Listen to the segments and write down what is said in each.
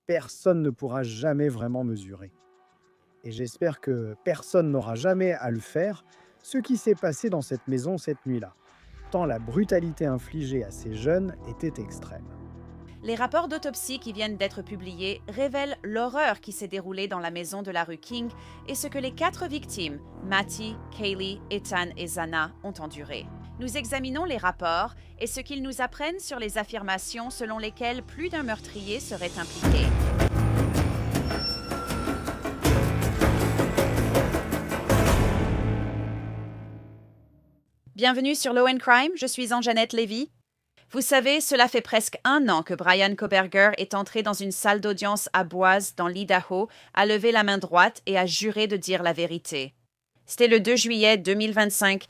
personne ne pourra jamais vraiment mesurer. Et j'espère que personne n'aura jamais à le faire, ce qui s'est passé dans cette maison cette nuit-là, tant la brutalité infligée à ces jeunes était extrême. Les rapports d'autopsie qui viennent d'être publiés révèlent l'horreur qui s'est déroulée dans la maison de la rue King et ce que les 4 victimes, Mattie, Kaylee, Ethan et Zana, ont enduré. Nous examinons les rapports et ce qu'ils nous apprennent sur les affirmations selon lesquelles plus d'un meurtrier serait impliqué. Bienvenue sur Law and Crime, je suis Anne-Jeannette Lévy. Vous savez, cela fait presque 1 an que Brian Koberger est entré dans une salle d'audience à Boise, dans l'Idaho, a levé la main droite et a juré de dire la vérité. C'était le 2 juillet 2025,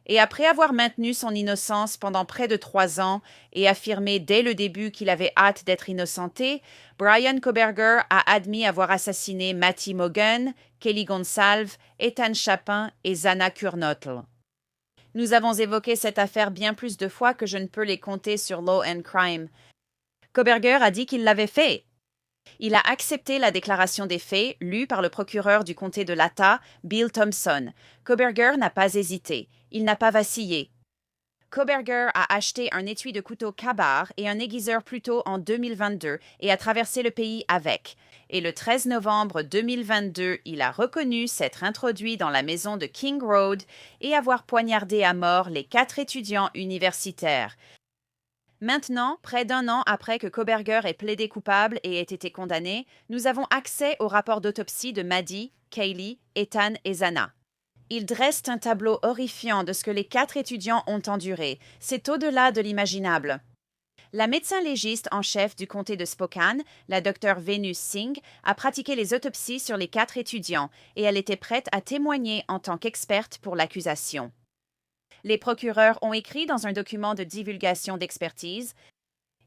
et après avoir maintenu son innocence pendant près de 3 ans et affirmé dès le début qu'il avait hâte d'être innocenté, Brian Koberger a admis avoir assassiné Mattie Mogan, Kelly Gonsalves, Ethan Chapin et Zana Kurnotl. Nous avons évoqué cette affaire bien plus de fois que je ne peux les compter sur Law and Crime. Koberger a dit qu'il l'avait fait. Il a accepté la déclaration des faits, lue par le procureur du comté de Latah, Bill Thompson. Koberger n'a pas hésité. Il n'a pas vacillé. Koberger a acheté un étui de couteau Ka-Bar et un aiguiseur plus tôt en 2022 et a traversé le pays avec. Et le 13 novembre 2022, il a reconnu s'être introduit dans la maison de King Road et avoir poignardé à mort les 4 étudiants universitaires. Maintenant, près d'1 an après que Koberger ait plaidé coupable et ait été condamné, nous avons accès au rapport d'autopsie de Maddie, Kaylee, Ethan et Zana. Ils dressent un tableau horrifiant de ce que les 4 étudiants ont enduré. C'est au-delà de l'imaginable. La médecin légiste en chef du comté de Spokane, la docteure Venus Singh, a pratiqué les autopsies sur les 4 étudiants et elle était prête à témoigner en tant qu'experte pour l'accusation. Les procureurs ont écrit dans un document de divulgation d'expertise: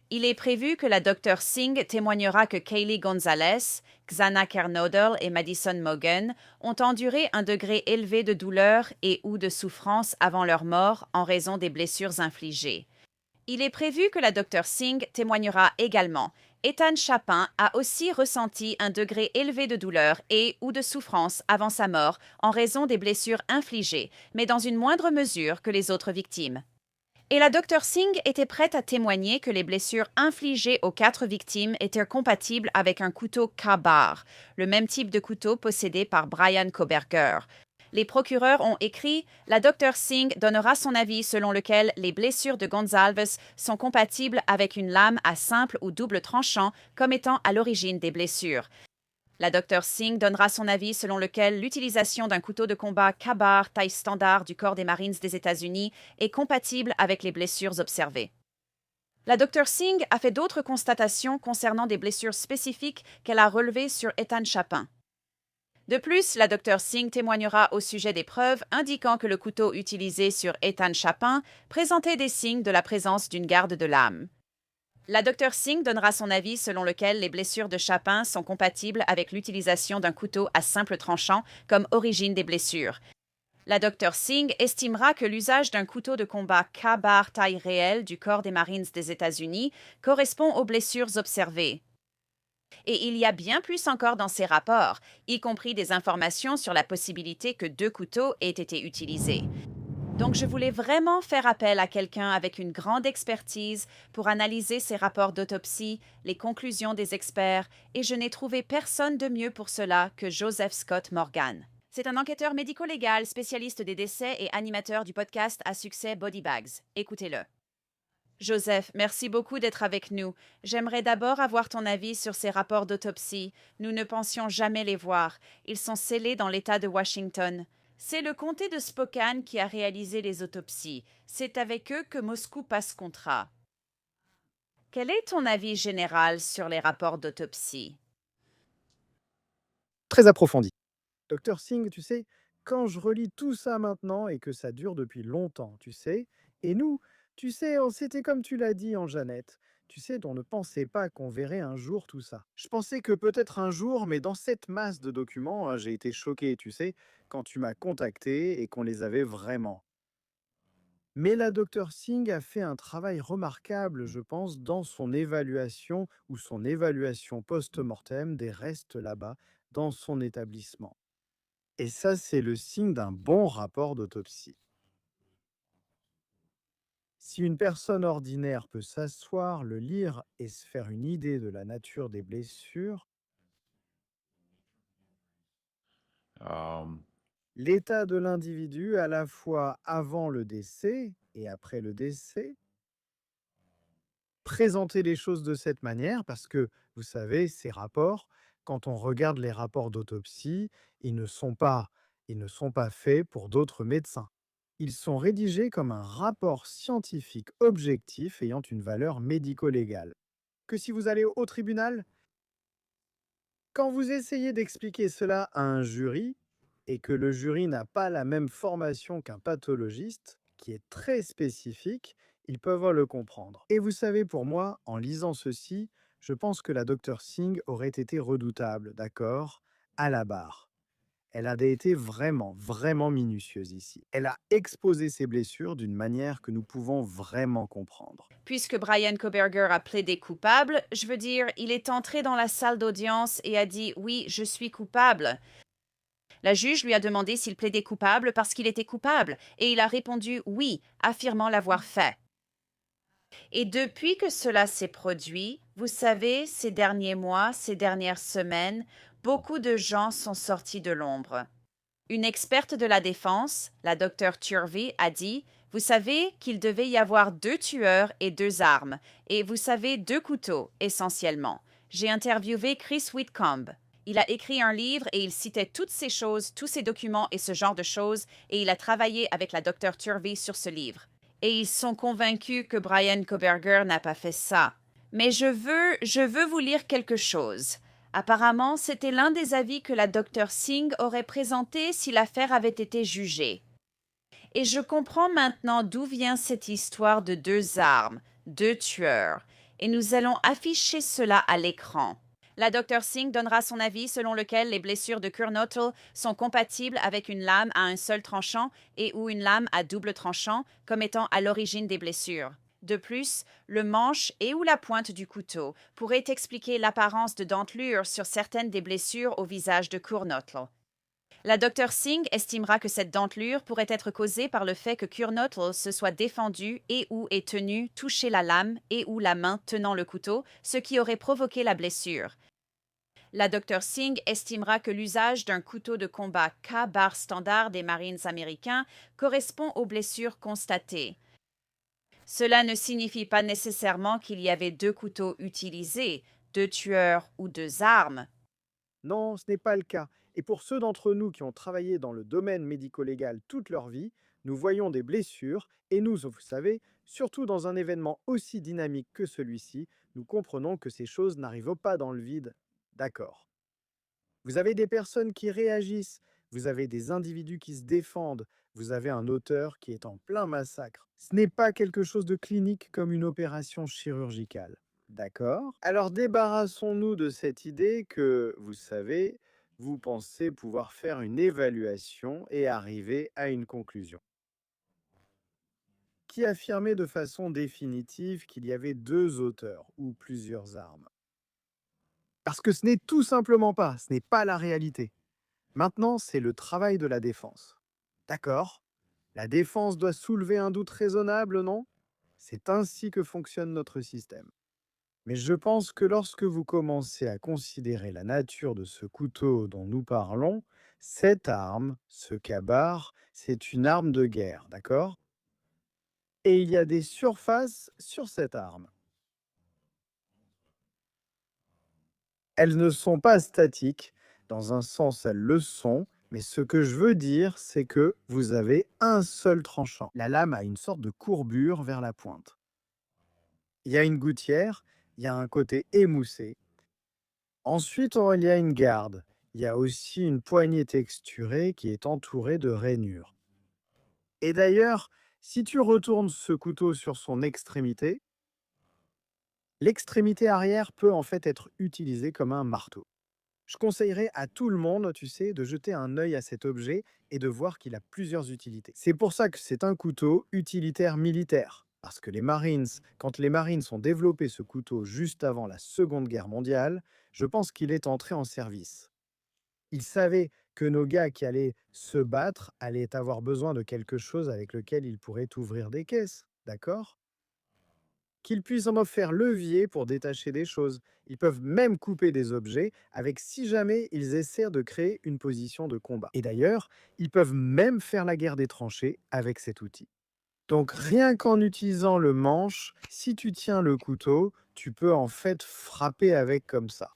il est prévu que la docteure Singh témoignera que Kaylee Gonzalez, Xana Kernodle et Madison Mogan ont enduré un degré élevé de douleur et ou de souffrance avant leur mort en raison des blessures infligées. Il est prévu que la docteure Singh témoignera également: Ethan Chapin a aussi ressenti un degré élevé de douleur et ou de souffrance avant sa mort en raison des blessures infligées, mais dans une moindre mesure que les autres victimes. Et la docteure Singh était prête à témoigner que les blessures infligées aux 4 victimes étaient compatibles avec un couteau Ka-Bar, le même type de couteau possédé par Brian Koberger. Les procureurs ont écrit: la docteure Singh donnera son avis selon lequel les blessures de Gonsalves sont compatibles avec une lame à simple ou double tranchant comme étant à l'origine des blessures. La docteure Singh donnera son avis selon lequel l'utilisation d'un couteau de combat Ka-Bar taille standard du corps des Marines des États-Unis est compatible avec les blessures observées. La docteure Singh a fait d'autres constatations concernant des blessures spécifiques qu'elle a relevées sur Ethan Chapin. De plus, la docteure Singh témoignera au sujet des preuves indiquant que le couteau utilisé sur Ethan Chapin présentait des signes de la présence d'une garde de lame. La docteure Singh donnera son avis selon lequel les blessures de Chapin sont compatibles avec l'utilisation d'un couteau à simple tranchant comme origine des blessures. La docteure Singh estimera que l'usage d'un couteau de combat Ka-Bar taille réelle du corps des Marines des États-Unis correspond aux blessures observées. Et il y a bien plus encore dans ces rapports, y compris des informations sur la possibilité que 2 couteaux aient été utilisés. Donc, je voulais vraiment faire appel à quelqu'un avec une grande expertise pour analyser ces rapports d'autopsie, les conclusions des experts, et je n'ai trouvé personne de mieux pour cela que Joseph Scott Morgan. C'est un enquêteur médico-légal, spécialiste des décès et animateur du podcast à succès Body Bags. Écoutez-le. Joseph, merci beaucoup d'être avec nous. J'aimerais d'abord avoir ton avis sur ces rapports d'autopsie. Nous ne pensions jamais les voir. Ils sont scellés dans l'État de Washington. C'est le comté de Spokane qui a réalisé les autopsies. C'est avec eux que Moscou passe contrat. Quel est ton avis général sur les rapports d'autopsie? Très approfondi. Docteur Singh, tu sais, quand je relis tout ça maintenant et que ça dure depuis longtemps, tu sais, et nous, tu sais, c'était comme tu l'as dit en Jeannette, tu sais, on ne pensait pas qu'on verrait un jour tout ça. Je pensais que peut-être un jour, mais dans cette masse de documents, j'ai été choqué, tu sais, quand tu m'as contacté et qu'on les avait vraiment. Mais la docteur Singh a fait un travail remarquable, je pense, dans son évaluation ou son évaluation post-mortem des restes là-bas, dans son établissement. Et ça, c'est le signe d'un bon rapport d'autopsie. Si une personne ordinaire peut s'asseoir, le lire et se faire une idée de la nature des blessures, Um, l'état de l'individu à la fois avant le décès et après le décès, présenter les choses de cette manière parce que, vous savez, ces rapports, quand on regarde les rapports d'autopsie, ils ne sont pas, ils ne sont pas faits pour d'autres médecins. Ils sont rédigés comme un rapport scientifique objectif ayant une valeur médico-légale. Que si vous allez au tribunal, quand vous essayez d'expliquer cela à un jury et que le jury n'a pas la même formation qu'un pathologiste, qui est très spécifique, ils peuvent le comprendre. Et vous savez, pour moi, en lisant ceci, je pense que la docteur Singh aurait été redoutable, d'accord, à la barre. Elle a été vraiment, vraiment minutieuse ici. Elle a exposé ses blessures d'une manière que nous pouvons vraiment comprendre. Puisque Brian Koberger a plaidé coupable, je veux dire, il est entré dans la salle d'audience et a dit oui, je suis coupable. La juge lui a demandé s'il plaidait coupable parce qu'il était coupable, et il a répondu oui, affirmant l'avoir fait. Et depuis que cela s'est produit, vous savez, ces derniers mois, ces dernières semaines, beaucoup de gens sont sortis de l'ombre. Une experte de la défense, la docteure Turvey, a dit: vous savez qu'il devait y avoir 2 tueurs et 2 armes, et vous savez 2 couteaux, essentiellement. J'ai interviewé Chris Whitcomb. Il a écrit un livre et il citait toutes ces choses, tous ces documents et ce genre de choses, et il a travaillé avec la docteure Turvey sur ce livre. Et ils sont convaincus que Brian Koberger n'a pas fait ça. Mais je veux vous lire quelque chose. Apparemment, c'était l'un des avis que la docteure Singh aurait présenté si l'affaire avait été jugée. Et je comprends maintenant d'où vient cette histoire de 2 armes, 2 tueurs. Et nous allons afficher cela à l'écran. La docteure Singh donnera son avis selon lequel les blessures de Kurnotl sont compatibles avec une lame à un seul tranchant et ou une lame à double tranchant comme étant à l'origine des blessures. De plus, le manche et ou la pointe du couteau pourrait expliquer l'apparence de dentelures sur certaines des blessures au visage de Kurnotl. La docteure Singh estimera que cette dentelure pourrait être causée par le fait que Kurnotl se soit défendu et ou ait tenu, touché la lame et ou la main tenant le couteau, ce qui aurait provoqué la blessure. La docteure Singh estimera que l'usage d'un couteau de combat K-bar standard des Marines américains correspond aux blessures constatées. Cela ne signifie pas nécessairement qu'il y avait 2 couteaux utilisés, 2 tueurs ou 2 armes. Non, ce n'est pas le cas. Et pour ceux d'entre nous qui ont travaillé dans le domaine médico-légal toute leur vie, nous voyons des blessures et nous, vous savez, surtout dans un événement aussi dynamique que celui-ci, nous comprenons que ces choses n'arrivent pas dans le vide. D'accord. Vous avez des personnes qui réagissent, vous avez des individus qui se défendent, vous avez un auteur qui est en plein massacre. Ce n'est pas quelque chose de clinique comme une opération chirurgicale. D'accord? Alors débarrassons-nous de cette idée que, vous savez, vous pensez pouvoir faire une évaluation et arriver à une conclusion. Qui affirmait de façon définitive qu'il y avait 2 auteurs ou plusieurs armes? Parce que ce n'est tout simplement pas, ce n'est pas la réalité. Maintenant, c'est le travail de la défense. D'accord? La défense doit soulever un doute raisonnable, non? C'est ainsi que fonctionne notre système. Mais je pense que lorsque vous commencez à considérer la nature de ce couteau dont nous parlons, cette arme, ce kabar, c'est une arme de guerre, d'accord? Et il y a des surfaces sur cette arme. Elles ne sont pas statiques, dans un sens elles le sont, mais ce que je veux dire, c'est que vous avez un seul tranchant. La lame a une sorte de courbure vers la pointe. Il y a une gouttière, il y a un côté émoussé. Ensuite, il y a une garde. Il y a aussi une poignée texturée qui est entourée de rainures. Et d'ailleurs, si tu retournes ce couteau sur son extrémité, l'extrémité arrière peut en fait être utilisée comme un marteau. Je conseillerais à tout le monde, tu sais, de jeter un œil à cet objet et de voir qu'il a plusieurs utilités. C'est pour ça que c'est un couteau utilitaire militaire. Parce que quand les Marines ont développé ce couteau juste avant la Seconde Guerre mondiale, je pense qu'il est entré en service. Ils savaient que nos gars qui allaient se battre allaient avoir besoin de quelque chose avec lequel ils pourraient ouvrir des caisses, d'accord? Qu'ils puissent en faire levier pour détacher des choses. Ils peuvent même couper des objets avec si jamais ils essaient de créer une position de combat. Et d'ailleurs, ils peuvent même faire la guerre des tranchées avec cet outil. Donc rien qu'en utilisant le manche, si tu tiens le couteau, tu peux en fait frapper avec comme ça.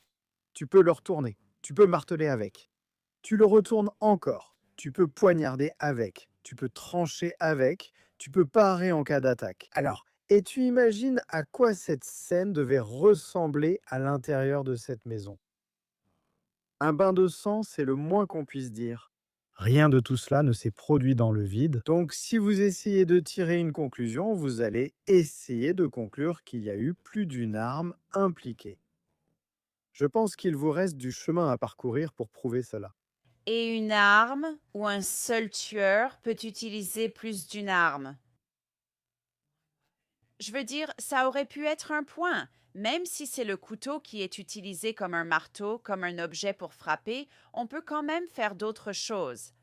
Tu peux le retourner, tu peux marteler avec. Tu le retournes encore, tu peux poignarder avec, tu peux trancher avec, tu peux parer en cas d'attaque. Alors, et tu imagines à quoi cette scène devait ressembler à l'intérieur de cette maison? Un bain de sang, c'est le moins qu'on puisse dire. Rien de tout cela ne s'est produit dans le vide. Donc, si vous essayez de tirer une conclusion, vous allez essayer de conclure qu'il y a eu plus d'une arme impliquée. Je pense qu'il vous reste du chemin à parcourir pour prouver cela. Et une arme ou un seul tueur peut utiliser plus d'une arme. Je veux dire, ça aurait pu être un point. Même si c'est le couteau qui est utilisé comme un marteau, comme un objet pour frapper, on peut quand même faire d'autres choses.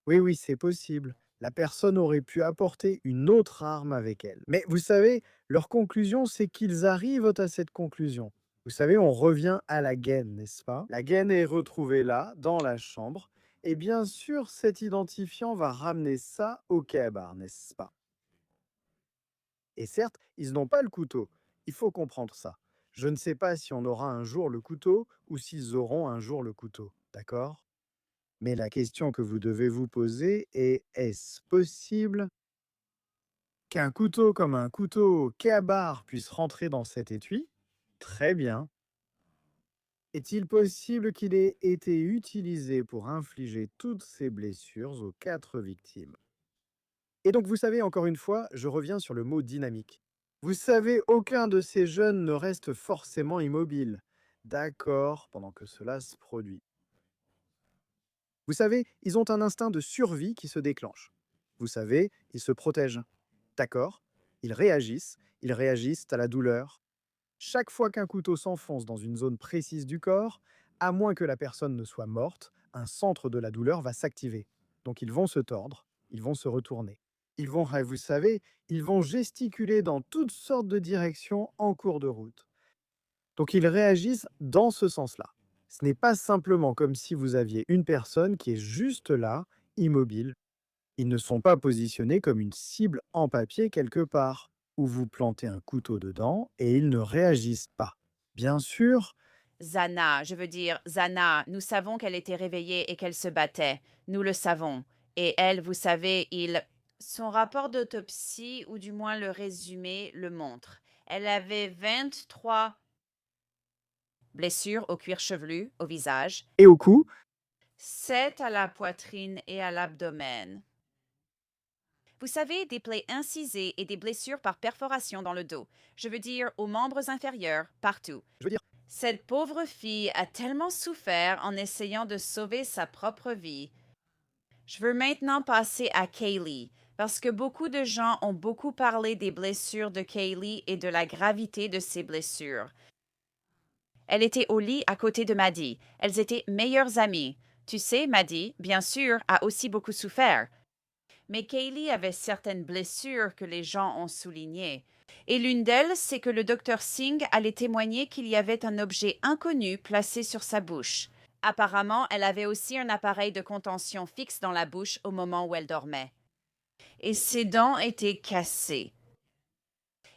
Oui, oui, c'est possible. La personne aurait pu apporter une autre arme avec elle. Mais vous savez, leur conclusion, c'est qu'ils arrivent à cette conclusion. Vous savez, on revient à la gaine, n'est-ce pas? La gaine est retrouvée là, dans la chambre. Et bien sûr, cet identifiant va ramener ça au K-bar, n'est-ce pas? Et certes, ils n'ont pas le couteau. Il faut comprendre ça. Je ne sais pas si on aura un jour le couteau ou s'ils auront un jour le couteau. D'accord? Mais la question que vous devez vous poser est, est-ce possible qu'un couteau comme un couteau K-bar puisse rentrer dans cet étui? Très bien. Est-il possible qu'il ait été utilisé pour infliger toutes ces blessures aux 4 victimes? Et donc, vous savez, encore une fois, je reviens sur le mot dynamique. Vous savez, aucun de ces jeunes ne reste forcément immobile. D'accord, pendant que cela se produit. Vous savez, ils ont un instinct de survie qui se déclenche. Vous savez, ils se protègent. D'accord? Ils réagissent à la douleur. Chaque fois qu'un couteau s'enfonce dans une zone précise du corps, à moins que la personne ne soit morte, un centre de la douleur va s'activer. Donc ils vont se tordre, ils vont se retourner. Vous savez, ils vont gesticuler dans toutes sortes de directions en cours de route. Donc ils réagissent dans ce sens-là. Ce n'est pas simplement comme si vous aviez une personne qui est juste là, immobile. Ils ne sont pas positionnés comme une cible en papier quelque part, où vous plantez un couteau dedans et ils ne réagissent pas. Bien sûr, Zana, nous savons qu'elle était réveillée et qu'elle se battait. Nous le savons. Et elle, vous savez, Son rapport d'autopsie, ou du moins le résumé, le montre. Elle avait 23 blessures au cuir chevelu, au visage, et au cou, 7 à la poitrine et à l'abdomen. Vous savez, des plaies incisées et des blessures par perforation dans le dos. Je veux dire, aux membres inférieurs, partout. je veux dire, Cette pauvre fille a tellement souffert en essayant de sauver sa propre vie. Je veux maintenant passer à Kaylee, parce que beaucoup de gens ont beaucoup parlé des blessures de Kaylee et de la gravité de ses blessures. Elle était au lit à côté de Maddie. Elles étaient meilleures amies. Tu sais, Maddie, bien sûr, a aussi beaucoup souffert. Mais Kaylee avait certaines blessures que les gens ont soulignées. Et l'une d'elles, c'est que le docteur Singh allait témoigner qu'il y avait un objet inconnu placé sur sa bouche. Apparemment, elle avait aussi un appareil de contention fixe dans la bouche au moment où elle dormait. Et ses dents étaient cassées.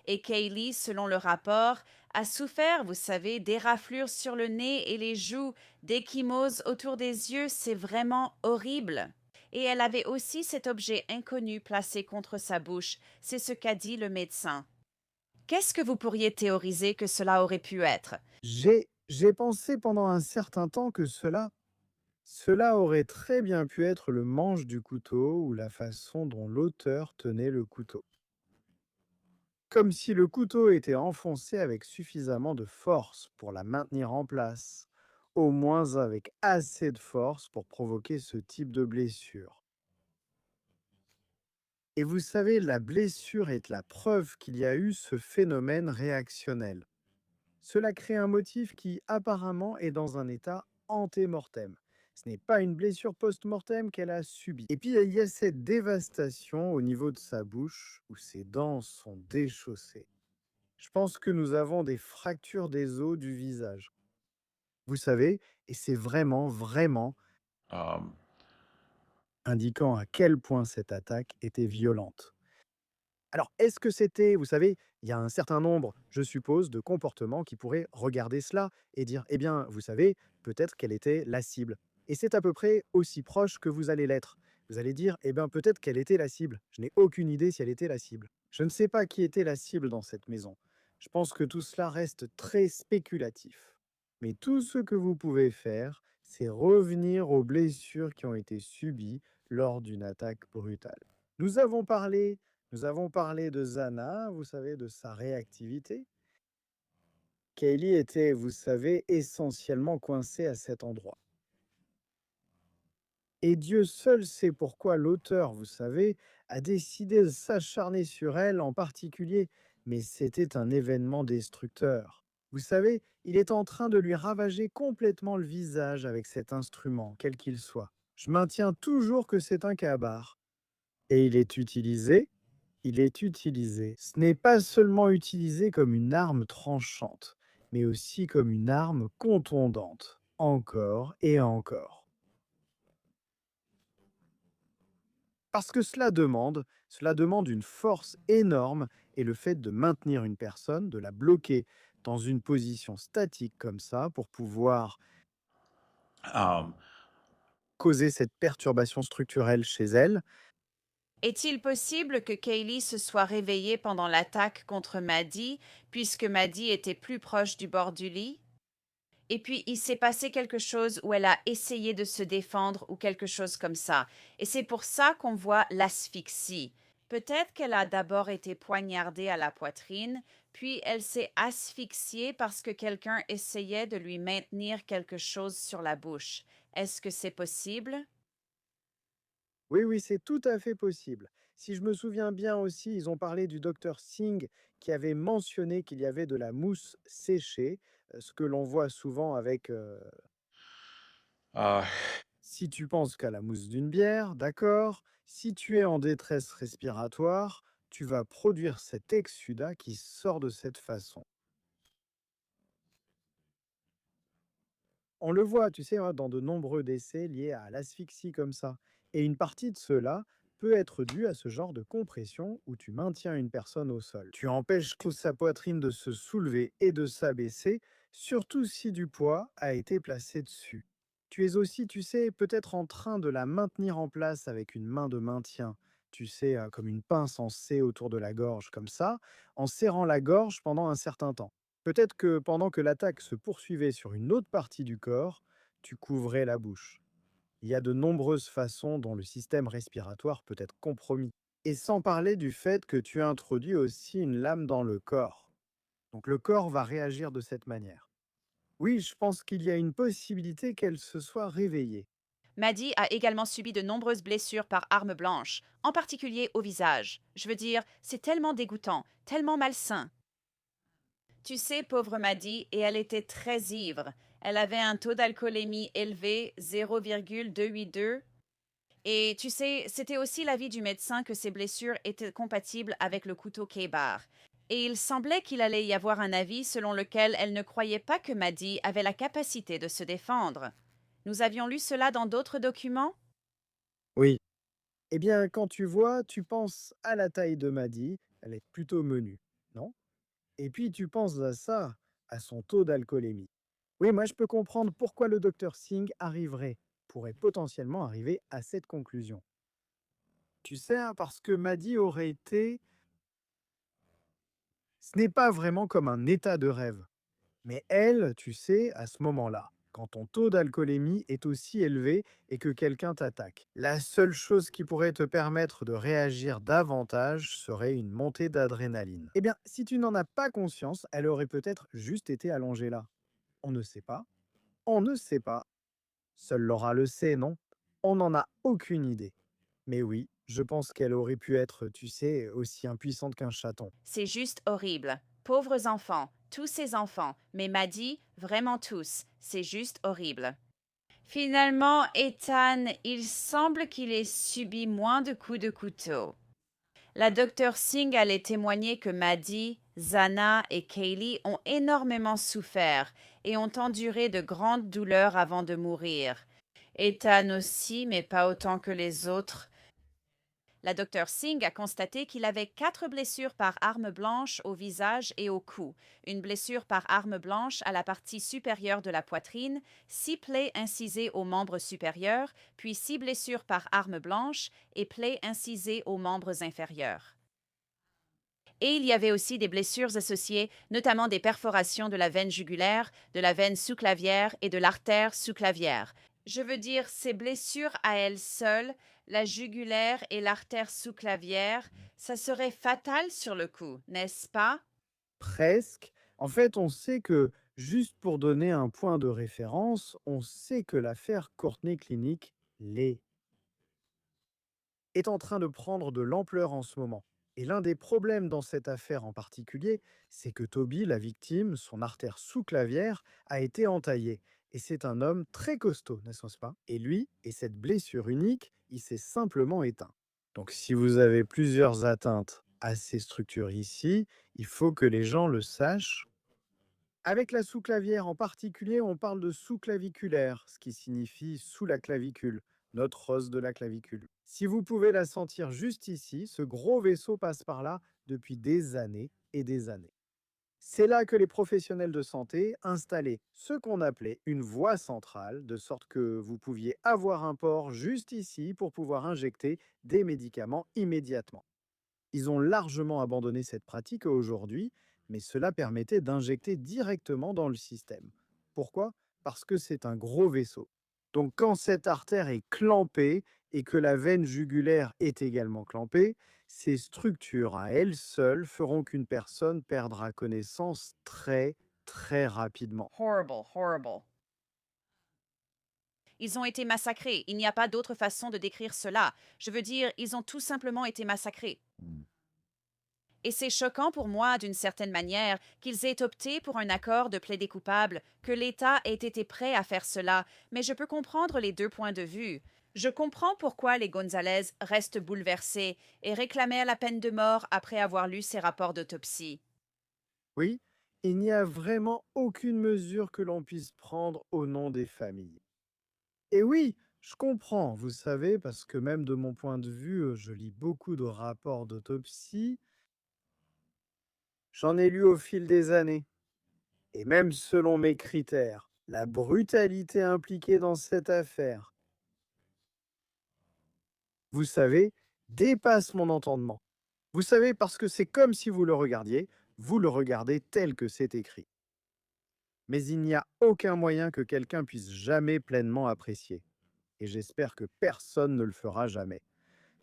Et Kaylee, selon le rapport, a souffert, vous savez, des raflures sur le nez et les joues, d'ecchymoses autour des yeux, c'est vraiment horrible. Et elle avait aussi cet objet inconnu placé contre sa bouche, c'est ce qu'a dit le médecin. Qu'est-ce que vous pourriez théoriser que cela aurait pu être? j'ai pensé pendant un certain temps que cela aurait très bien pu être le manche du couteau ou la façon dont l'auteur tenait le couteau. comme si le couteau était enfoncé avec suffisamment de force pour la maintenir en place, au moins avec assez de force pour provoquer ce type de blessure. Et vous savez, la blessure est la preuve qu'il y a eu ce phénomène réactionnel. Cela crée un motif qui apparemment est dans un état antémortem. Ce n'est pas une blessure post-mortem qu'elle a subie. Et puis il y a cette dévastation au niveau de sa bouche où ses dents sont déchaussées. Je pense que nous avons des fractures des os du visage. Vous savez, et c'est vraiment, vraiment Um, indiquant à quel point cette attaque était violente. Alors, est-ce que c'était, vous savez, il y a un certain nombre, je suppose, de comportements qui pourraient regarder cela et dire, eh bien, vous savez, peut-être qu'elle était la cible. Et c'est à peu près aussi proche que vous allez l'être. Vous allez dire, eh bien, peut-être qu'elle était la cible. Je n'ai aucune idée si elle était la cible. Je ne sais pas qui était la cible dans cette maison. Je pense que tout cela reste très spéculatif. Mais tout ce que vous pouvez faire, c'est revenir aux blessures qui ont été subies lors d'une attaque brutale. Nous avons parlé nous avons parlé de Zana, vous savez, de sa réactivité. Kaylee était, vous savez, essentiellement coincée à cet endroit. Et Dieu seul sait pourquoi l'auteur, vous savez, a décidé de s'acharner sur elle en particulier, mais c'était un événement destructeur. Vous savez, il est en train de lui ravager complètement le visage avec cet instrument, quel qu'il soit. Je maintiens toujours que c'est un kabar. Et il est utilisé. Ce n'est pas seulement utilisé comme une arme tranchante, mais aussi comme une arme contondante, encore et encore. Parce que cela demande une force énorme et le fait de maintenir une personne, de la bloquer dans une position statique comme ça pour pouvoir um, causer cette perturbation structurelle chez elle. Est-il possible que Kaylee se soit réveillée pendant l'attaque contre Maddie, puisque Maddie était plus proche du bord du lit? Et puis il s'est passé quelque chose où elle a essayé de se défendre ou quelque chose comme ça. Et c'est pour ça qu'on voit l'asphyxie. Peut-être qu'elle a d'abord été poignardée à la poitrine, puis elle s'est asphyxiée parce que quelqu'un essayait de lui maintenir quelque chose sur la bouche. Est-ce que c'est possible? Oui, oui, c'est tout à fait possible. Si je me souviens bien aussi, ils ont parlé du docteur Singh qui avait mentionné qu'il y avait de la mousse séchée, ce que l'on voit souvent avec, uh, si tu penses qu'à la mousse d'une bière, d'accord. Si tu es en détresse respiratoire, tu vas produire cet exsudat qui sort de cette façon. On le voit, tu sais, hein, dans de nombreux décès liés à l'asphyxie comme ça. Et une partie de cela peut être due à ce genre de compression où tu maintiens une personne au sol. Tu empêches toute sa poitrine de se soulever et de s'abaisser, surtout si du poids a été placé dessus. Tu es aussi, tu sais, peut-être en train de la maintenir en place avec une main de maintien, tu sais, comme une pince en C autour de la gorge, comme ça, en serrant la gorge pendant un certain temps. Peut-être que pendant que l'attaque se poursuivait sur une autre partie du corps, tu couvrais la bouche. Il y a de nombreuses façons dont le système respiratoire peut être compromis. Et sans parler du fait que tu introduis aussi une lame dans le corps. Donc le corps va réagir de cette manière. Oui, je pense qu'il y a une possibilité qu'elle se soit réveillée. Maddie a également subi de nombreuses blessures par arme blanche, en particulier au visage. Je veux dire, c'est tellement dégoûtant, tellement malsain. Tu sais, pauvre Maddie, et elle était très ivre. Elle avait un taux d'alcoolémie élevé, 0,282. Et tu sais, c'était aussi l'avis du médecin que ses blessures étaient compatibles avec le couteau K-bar. Et il semblait qu'il allait y avoir un avis selon lequel elle ne croyait pas que Maddie avait la capacité de se défendre. Nous avions lu cela dans d'autres documents? Oui. Eh bien, quand tu vois, tu penses à la taille de Maddy, elle est plutôt menue, non? Et puis tu penses à ça, à son taux d'alcoolémie. Oui, moi je peux comprendre pourquoi le docteur Singh pourrait potentiellement arriver à cette conclusion. Tu sais, hein, parce que Maddy aurait été, ce n'est pas vraiment comme un état de rêve, mais elle, tu sais, à ce moment-là, quand ton taux d'alcoolémie est aussi élevé et que quelqu'un t'attaque. La seule chose qui pourrait te permettre de réagir davantage serait une montée d'adrénaline. Eh bien, si tu n'en as pas conscience, elle aurait peut-être juste été allongée là. On ne sait pas. On ne sait pas. Seul Laura le sait, non? On n'en a aucune idée. Mais oui, je pense qu'elle aurait pu être, tu sais, aussi impuissante qu'un chaton. C'est juste horrible. Pauvres enfants, tous ces enfants, mais Maddie, vraiment tous, c'est juste horrible. Finalement, Ethan, il semble qu'il ait subi moins de coups de couteau. La docteure Singh allait témoigner que Maddie, Zana et Kaylee ont énormément souffert et ont enduré de grandes douleurs avant de mourir. Ethan aussi, mais pas autant que les autres. La docteure Singh a constaté qu'il avait 4 blessures par arme blanche au visage et au cou, une blessure par arme blanche à la partie supérieure de la poitrine, 6 plaies incisées aux membres supérieurs, puis 6 blessures par arme blanche et plaies incisées aux membres inférieurs. Et il y avait aussi des blessures associées, notamment des perforations de la veine jugulaire, de la veine sous-clavière et de l'artère sous-clavière. Je veux dire, ces blessures à elles seules, la jugulaire et l'artère sous-clavière, ça serait fatal sur le coup, n'est-ce pas? Presque. En fait, on sait que, juste pour donner un point de référence, on sait que l'affaire Courtney Clinic l'est est en train de prendre de l'ampleur en ce moment. Et l'un des problèmes dans cette affaire en particulier, c'est que Toby, la victime, son artère sous-clavière, a été entaillée. Et c'est un homme très costaud, n'est-ce pas? Et lui, et cette blessure unique, il s'est simplement éteint. Donc si vous avez plusieurs atteintes à ces structures ici, il faut que les gens le sachent. Avec la sous-clavière en particulier, on parle de sous-claviculaire, ce qui signifie sous la clavicule, notre os de la clavicule. Si vous pouvez la sentir juste ici, ce gros vaisseau passe par là depuis des années et des années. C'est là que les professionnels de santé installaient ce qu'on appelait une voie centrale, de sorte que vous pouviez avoir un port juste ici pour pouvoir injecter des médicaments immédiatement. Ils ont largement abandonné cette pratique aujourd'hui, mais cela permettait d'injecter directement dans le système. Pourquoi? Parce que c'est un gros vaisseau. Donc quand cette artère est clampée et que la veine jugulaire est également clampée, ces structures à elles seules feront qu'une personne perdra connaissance très, très rapidement. Horrible, horrible. Ils ont été massacrés. Il n'y a pas d'autre façon de décrire cela. Je veux dire, ils ont tout simplement été massacrés. Et c'est choquant pour moi, d'une certaine manière, qu'ils aient opté pour un accord de plaidé coupable, que l'État ait été prêt à faire cela, mais je peux comprendre les deux points de vue. Je comprends pourquoi les Gonzalez restent bouleversés et réclamaient la peine de mort après avoir lu ces rapports d'autopsie. Oui, il n'y a vraiment aucune mesure que l'on puisse prendre au nom des familles. Et oui, je comprends, vous savez, parce que même de mon point de vue, je lis beaucoup de rapports d'autopsie. J'en ai lu au fil des années. Et même selon mes critères, la brutalité impliquée dans cette affaire, vous savez, dépasse mon entendement. Vous savez, parce que c'est comme si vous le regardez tel que c'est écrit. Mais il n'y a aucun moyen que quelqu'un puisse jamais pleinement apprécier. Et j'espère que personne ne le fera jamais.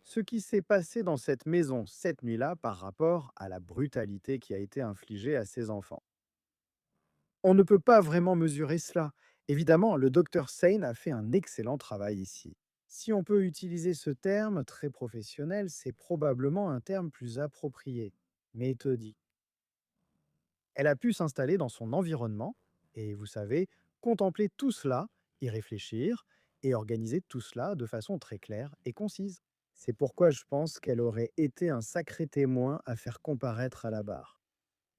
Ce qui s'est passé dans cette maison cette nuit-là par rapport à la brutalité qui a été infligée à ces enfants. On ne peut pas vraiment mesurer cela. Évidemment, le docteur Sein a fait un excellent travail ici. Si on peut utiliser ce terme très professionnel, c'est probablement un terme plus approprié, méthodique. Elle a pu s'installer dans son environnement et, vous savez, contempler tout cela, y réfléchir et organiser tout cela de façon très claire et concise. C'est pourquoi je pense qu'elle aurait été un sacré témoin à faire comparaître à la barre.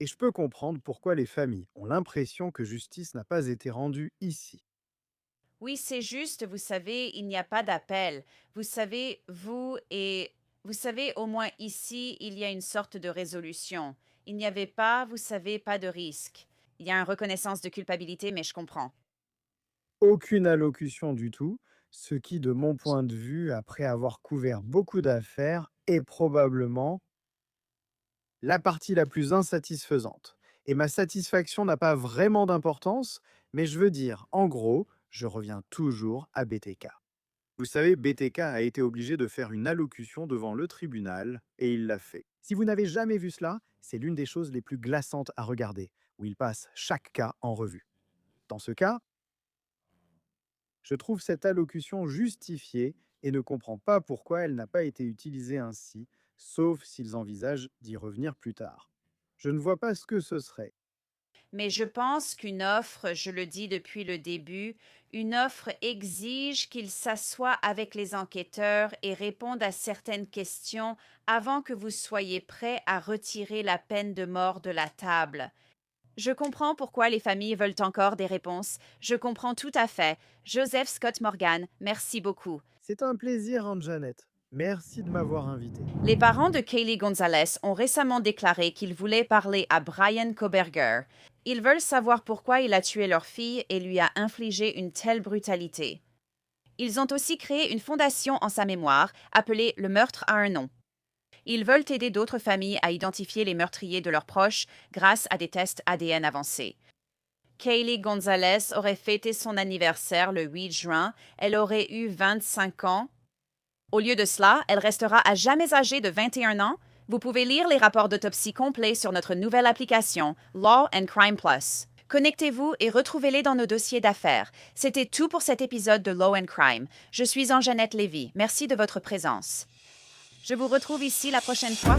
Et je peux comprendre pourquoi les familles ont l'impression que justice n'a pas été rendue ici. Oui, c'est juste, vous savez, il n'y a pas d'appel. Vous savez, vous savez, au moins ici, il y a une sorte de résolution. Il n'y avait pas, vous savez, pas de risque. Il y a une reconnaissance de culpabilité, mais je comprends. Aucune allocution du tout, ce qui, de mon point de vue, après avoir couvert beaucoup d'affaires, est probablement la partie la plus insatisfaisante. Et ma satisfaction n'a pas vraiment d'importance, mais je veux dire, en gros, je reviens toujours à BTK. Vous savez, BTK a été obligé de faire une allocution devant le tribunal, et il l'a fait. Si vous n'avez jamais vu cela, c'est l'une des choses les plus glaçantes à regarder, où il passe chaque cas en revue. Dans ce cas, je trouve cette allocution justifiée et ne comprends pas pourquoi elle n'a pas été utilisée ainsi, sauf s'ils envisagent d'y revenir plus tard. Je ne vois pas ce que ce serait. Mais je pense qu'une offre, je le dis depuis le début, une offre exige qu'il s'assoie avec les enquêteurs et réponde à certaines questions avant que vous soyez prêt à retirer la peine de mort de la table. Je comprends pourquoi les familles veulent encore des réponses. Je comprends tout à fait. Joseph Scott Morgan, merci beaucoup. C'est un plaisir, Anne-Jeannette. Merci de m'avoir invité. Les parents de Kaylee Gonzalez ont récemment déclaré qu'ils voulaient parler à Brian Koberger. Ils veulent savoir pourquoi il a tué leur fille et lui a infligé une telle brutalité. Ils ont aussi créé une fondation en sa mémoire, appelée Le meurtre a un nom. Ils veulent aider d'autres familles à identifier les meurtriers de leurs proches grâce à des tests ADN avancés. Kaylee Gonzalez aurait fêté son anniversaire le 8 juin. Elle aurait eu 25 ans. Au lieu de cela, elle restera à jamais âgée de 21 ans. Vous pouvez lire les rapports d'autopsie complets sur notre nouvelle application Law and Crime Plus. Connectez-vous et retrouvez-les dans nos dossiers d'affaires. C'était tout pour cet épisode de Law and Crime. Je suis Anne-Jeannette Lévy. Merci de votre présence. Je vous retrouve ici la prochaine fois.